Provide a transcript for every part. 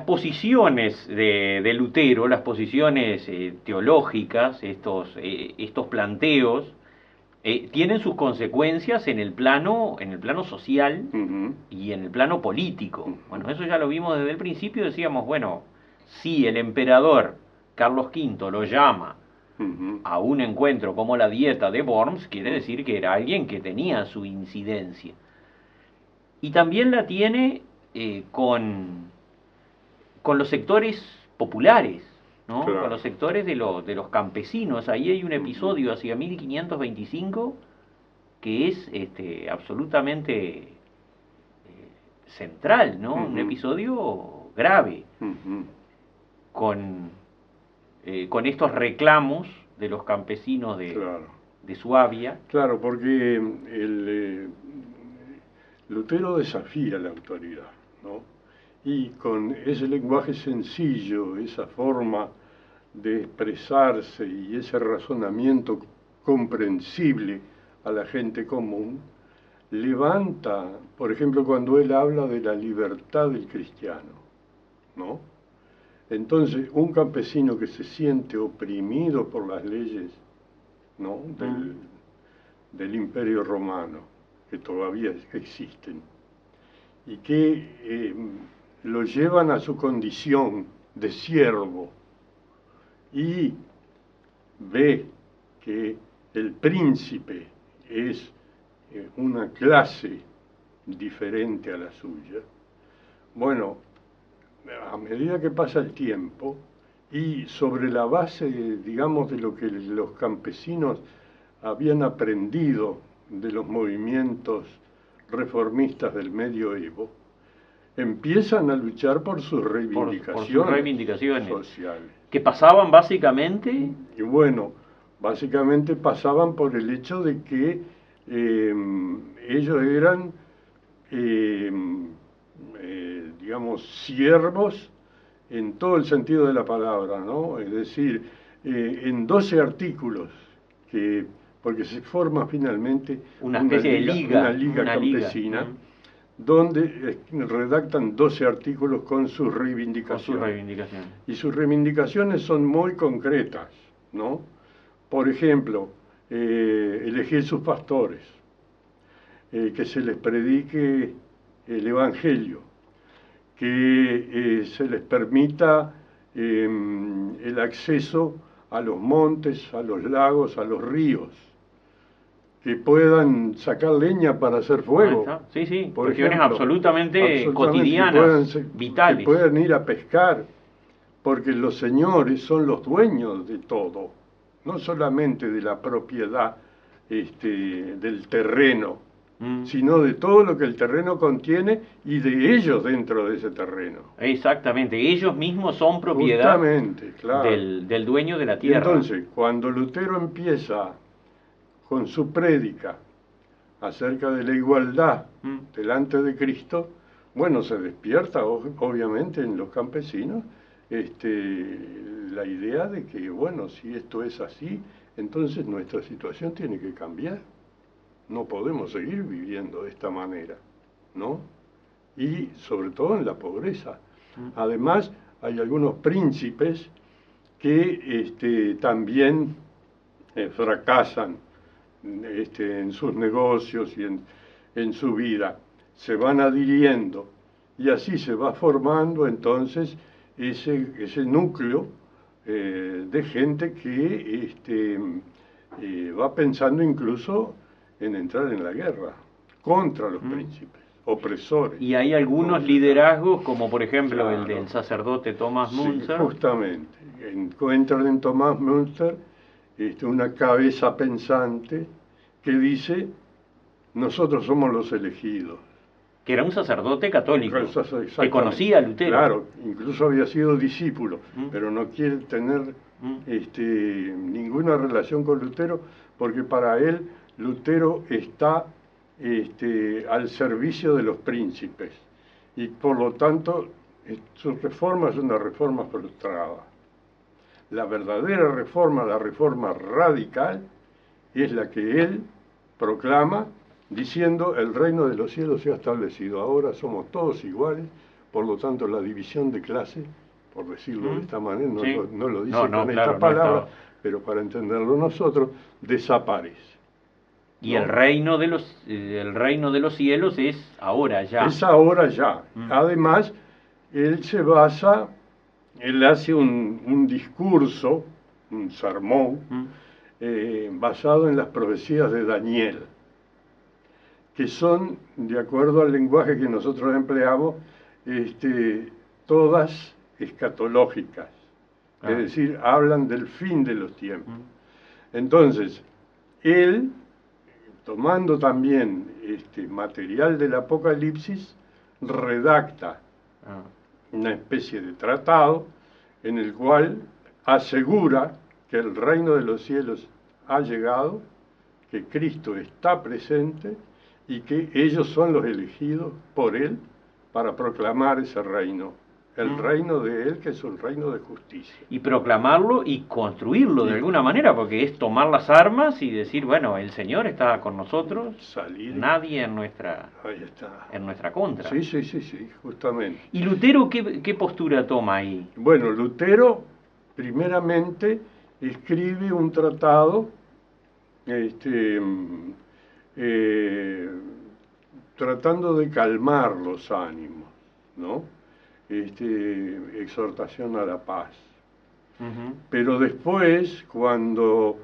posiciones de Lutero, las posiciones teológicas, estos planteos, tienen sus consecuencias en el plano social Ujú, y en el plano político. ujú, Bueno, eso ya lo vimos desde el principio, decíamos, bueno, si el emperador Carlos V lo llama ujú, a un encuentro como la Dieta de Worms, quiere ujú. decir que era alguien que tenía su incidencia. Y también la tiene con los sectores populares, ¿no? Con los Claro. sectores de los campesinos. Ahí hay un Ujú, episodio hacia 1525 que es absolutamente central, ¿no? Un ujú, episodio grave ujú. con, con estos reclamos de los campesinos Claro. de Suabia. Claro, porque Lutero desafía la autoridad, ¿no? Y con ese lenguaje sencillo, esa forma de expresarse y ese razonamiento comprensible a la gente común, levanta, por ejemplo, cuando él habla de la libertad del cristiano, ¿no? Entonces, un campesino que se siente oprimido por las leyes, ¿no? Mm. del Imperio Romano, que todavía existen, y que lo llevan a su condición de siervo y ve que el príncipe es una clase diferente a la suya. Bueno, a medida que pasa el tiempo y sobre la base, digamos, de lo que los campesinos habían aprendido de los movimientos reformistas del medioevo, empiezan a luchar por sus Por sus reivindicaciones reivindicaciones, sociales. que pasaban básicamente. Y bueno, básicamente pasaban por el hecho de que ellos eran, eh, digamos, siervos en todo el sentido de la palabra, ¿no? Es decir, en 12 artículos, que, porque se forma finalmente Una especie de una liga, liga una liga, campesina, donde redactan 12 artículos con sus con sus reivindicaciones. reivindicaciones. Y sus reivindicaciones son muy concretas, ¿no? Por ejemplo, elegir sus pastores, que se les predique el Evangelio, que se les permita el acceso a los montes, a los lagos, a los ríos, que puedan sacar leña para hacer Ahí fuego, está. Sí, sí, por cuestiones ejemplo, absolutamente absolutamente cotidianas, que vitales. puedan ir a pescar, porque los señores son los dueños de todo, no solamente de la propiedad del terreno, Mm. sino de todo lo que el terreno contiene y de ellos dentro de ese terreno. Exactamente, ellos mismos son propiedad Justamente, claro. del dueño de la Y tierra. entonces, cuando Lutero empieza con su prédica acerca de la igualdad Mm. delante de Cristo, bueno, se despierta obviamente en los campesinos la idea de que, bueno, si esto es así, entonces nuestra situación tiene que cambiar. No podemos seguir viviendo de esta manera, ¿no? Y sobre todo en la pobreza. Mm. Además, hay algunos príncipes que también fracasan en sus negocios y en su vida, se van adhiriendo y así se va formando entonces ese núcleo de gente que va pensando incluso en entrar en la guerra contra los Mm. príncipes, opresores, Y hay algunos vamos a llamar. liderazgos, como por ejemplo el Claro, del sacerdote Thomas sí, Müntzer, justamente. Encuentran en Tomás Münster una cabeza pensante que dice, nosotros somos los elegidos. que era un sacerdote católico, que Exactamente. conocía a Lutero. Claro, incluso había sido discípulo, Mm. pero no quiere tener Mm. ninguna relación con Lutero, porque para él Lutero está al servicio de los príncipes y por lo tanto su reforma es una reforma frustrada. La verdadera reforma, la reforma radical, es la que él proclama diciendo el reino de los cielos se ha establecido, ahora somos todos iguales Por lo tanto, la división de clase, por decirlo de esta manera, no, Sí. no lo dice No, no, con claro, esta no palabra, estaba. pero para entenderlo nosotros, desaparece. Y ¿no? el reino de los cielos es ahora ya. Es ahora ya. Mm. Además, él se basa, él hace un discurso, un sermón, basado en las profecías de Daniel, que son, de acuerdo al lenguaje que nosotros empleamos, todas escatológicas, Ah. es decir, hablan del fin de los tiempos. Entonces, él, tomando también material del Apocalipsis, redacta Ah. una especie de tratado en el cual asegura que el reino de los cielos ha llegado, que Cristo está presente y que ellos son los elegidos por Él para proclamar ese reino, el reino de Él, que es un reino de justicia. Y proclamarlo y construirlo de Sí. alguna manera, porque es tomar las armas y decir, bueno, el Señor está con nosotros, Salir. nadie Ahí está. en nuestra contra. Sí, sí, sí, sí, justamente. ¿Y Lutero qué postura toma ahí? Bueno, Lutero primeramente escribe un tratado tratando de calmar los ánimos, ¿no? Exhortación a la paz. Pero después, cuando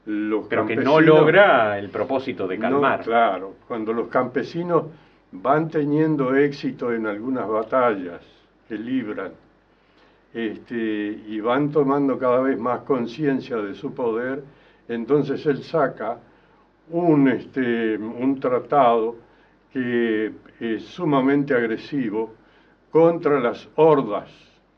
los Pero que campesinos... no logra el propósito de calmar. No, claro, cuando los campesinos van teniendo éxito en algunas batallas que libran, y van tomando cada vez más conciencia de su poder, entonces él saca un tratado que es sumamente agresivo contra las hordas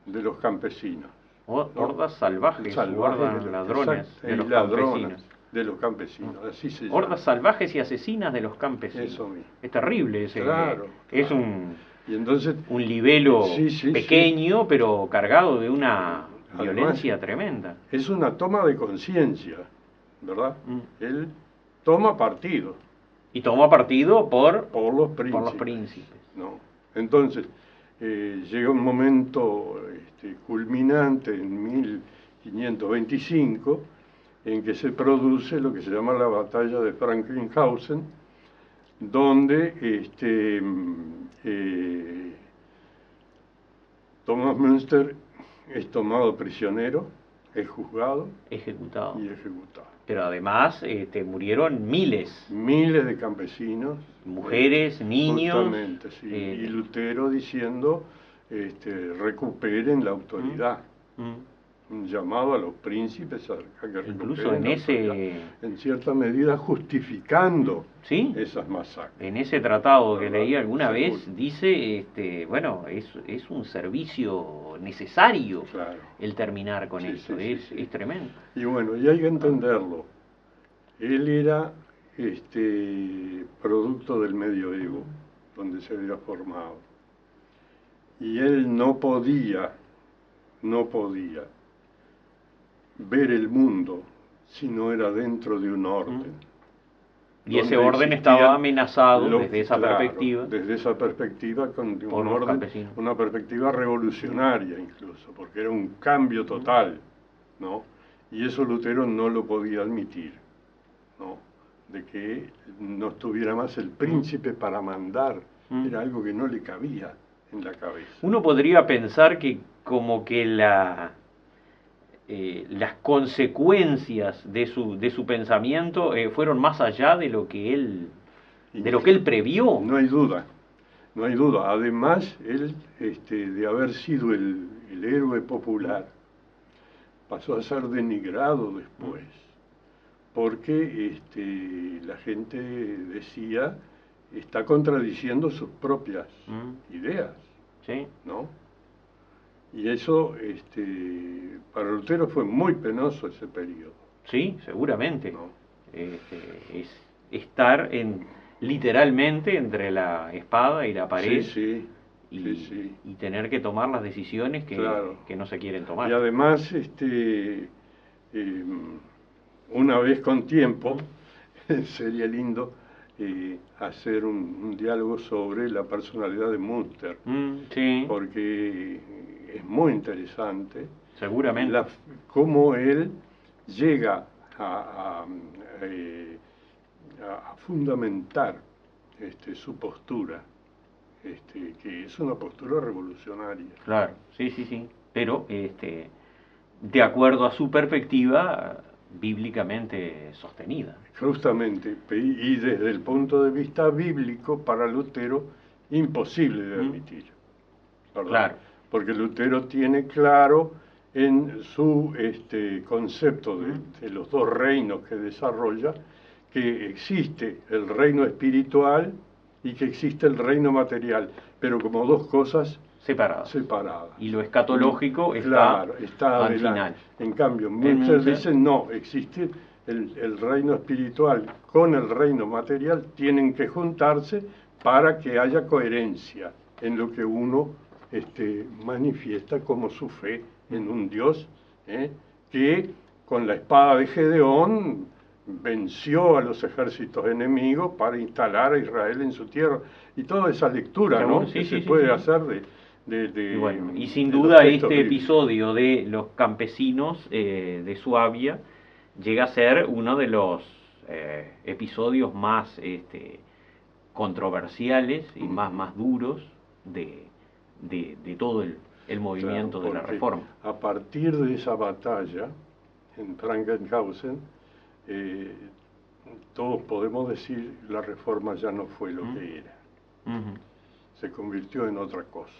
de los campesinos. Hordas salvajes, hordas ladrones de los ladrones campesinos. de los campesinos, así se llama. Hordas salvajes y asesinas de los campesinos. Eso mismo. Es terrible ese. Claro, Es claro. Y entonces, un libelo sí, pequeño, pero cargado de una Además, violencia tremenda. es una toma de conciencia, ¿verdad? Él toma partido Y toma partido por los príncipes. por los príncipes. ¿no? Entonces, llega un momento culminante en 1525 en que se produce lo que se llama la batalla de Frankenhausen, donde Thomas Münster es tomado prisionero, es juzgado Ejecutado. y ejecutado. Pero además murieron miles. Miles de campesinos, Mujeres, niños. justamente, sí. Y Lutero diciendo, recuperen la autoridad. Un llamado a los príncipes a que recuperen Incluso en la autoridad. En cierta medida justificando ¿Sí? esas masacres. En ese tratado que ¿Verdad? leí alguna Seguro. vez dice, bueno, es un servicio necesario Claro. el terminar con Sí, esto, sí, sí. es tremendo. Y bueno, y hay que entenderlo. Él era producto del medioevo, donde se había formado. Y él no podía ver el mundo si no era dentro de un orden. Y ese donde orden existían estaba amenazado los- desde esa claro, perspectiva. Desde esa perspectiva, con Por un los orden, campesinos. una perspectiva revolucionaria incluso, porque era un cambio total, ¿no? Y eso Lutero no lo podía admitir, ¿no? De que no estuviera más el príncipe para mandar, era algo que no le cabía en la cabeza. Uno podría pensar que como que las consecuencias de su pensamiento fueron más allá de lo que él previó. No hay duda, no hay duda. Además, él, de haber sido el héroe popular, pasó a ser denigrado después, porque la gente decía, está contradiciendo sus propias ideas, Sí. ¿no? Y eso, para Lutero fue muy penoso ese periodo. Sí, seguramente. ¿No? Es estar literalmente entre la espada y la pared Sí, y, sí. y tener que tomar las decisiones Claro. que no se quieren tomar. Y además, una vez con tiempo, sería lindo hacer un diálogo sobre la personalidad de Münster, Sí, porque es muy interesante seguramente. cómo él llega a fundamentar su postura, que es una postura revolucionaria. Claro, sí, sí, sí. Pero de acuerdo a su perspectiva bíblicamente sostenida. Justamente, y desde el punto de vista bíblico, para Lutero, imposible de admitir, ¿verdad? Claro. Porque Lutero tiene claro en su concepto de los dos reinos que desarrolla, que existe el reino espiritual y que existe el reino material, pero como dos cosas Separadas. separadas. Y lo escatológico Claro, está está al adelante. final. En cambio, En muchos Münster, dicen no, existe el reino espiritual con el reino material, tienen que juntarse para que haya coherencia en lo que uno manifiesta como su fe en un Dios que con la espada de Gedeón venció a los ejércitos enemigos para instalar a Israel en su tierra. Y toda esa lectura, seguro, ¿no? sí, que sí, se sí, puede sí. hacer Y bueno, y sin de los duda textos este bíblicos. episodio de los campesinos de Suabia llega a ser uno de los episodios más controversiales y más duros de todo el Claro, movimiento de la porque Reforma. a partir de esa batalla en Frankenhausen, eh, todos podemos decir la Reforma ya no fue lo que era, Ujú. se convirtió en otra cosa.